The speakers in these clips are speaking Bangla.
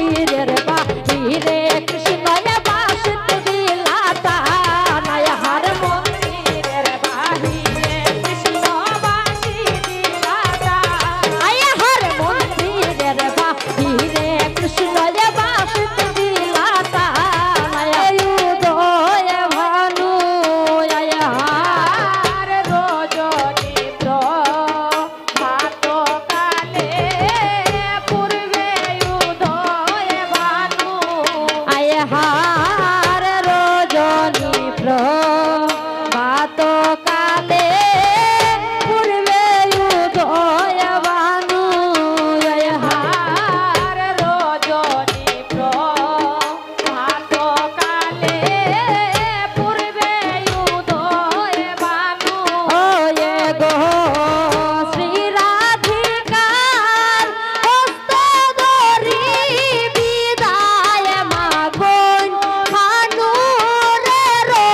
মন্দিরের বাহিরে কৃষ্ণ বাসিতে দিলা টান হার মন্দিরের বাহিরে কৃষ্ণ বাসি দিলা টান হার মন্দিরের বাহিরে কৃষ্ণ বাসিতে দিলা টান উদয় ভানু হার রজনী ভাত কালে পূর্বে উদয় ভানু হার রজনী ভাত কালে পূর্বে উদয় ভানু হার রজনী ভাত কালে পূর্বে উদয় ভানু ওয়ে গো শ্রী রাধিকার হস্ত ধরি বিদায় মাগোন ভানু রে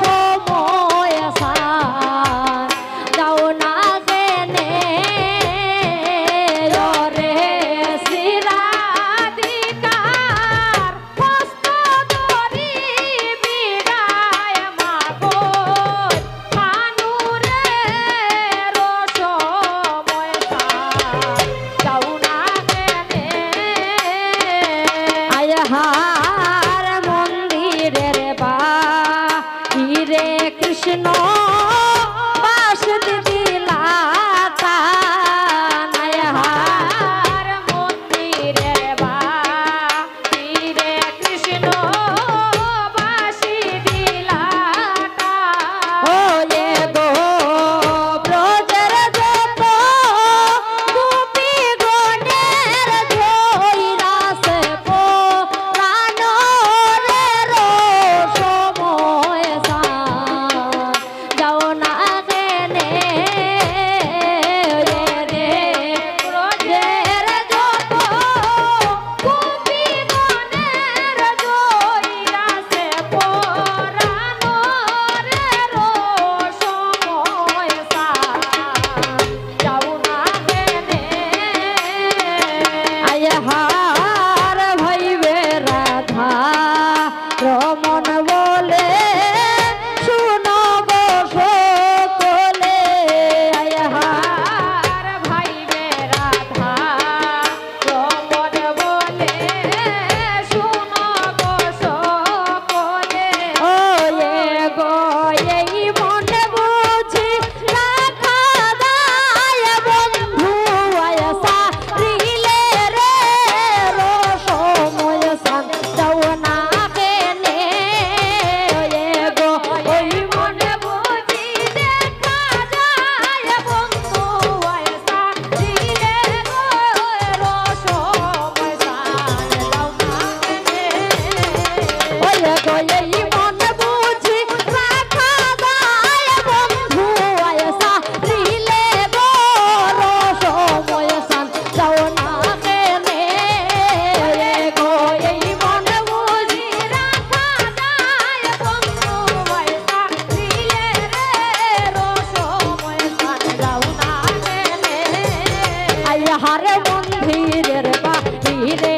সময় সার যাও না গেনে রে শ্রী রাধিকার হস্ত ধরি বিদায় মাগোন ভানু রে সময় সার যাও না গেনে হার মন্দিরের বাহিরে কৃষ্ণ বাসিতে দিলা টান হার মন্দিরের বাহিরে কৃষ্ণ বাসি দিলা টান ওয়ে গো ব্রজের যত গোপী গণের ধৈরাসে পুরাণ রে সময় সার যাও না গেনে রে ব্রজের যত গোপী গণের ধৈরাসে পুরাণ রে সময় সার যাও না গেনে হার ভাইবে রাধা রমন বলে শুনো গো সকলে হার ভাইবে রাধা রমন বলে শুনো গো সকলে ওয়ে গো এই মনে বুঝি রাখা দায় বন্ধু আয়সা রিলে রে সময় সান যাও না গেনে ওয়ে গো ওই মনে বুঝি দেখা যায় বন্ধু আয়সা রিলে সময় সান যাও না গেনে ওয়ে গো এই মনে বুঝি রাখা দায় বন্ধু আয়সা রিলে সময় সান যাও না গেনে ওয়ে গো এই মনে বুঝি রাখা দায় বন্ধু আয়সা রিলে সময় সান যাও না গেনে হার মন্দিরের বাহিরে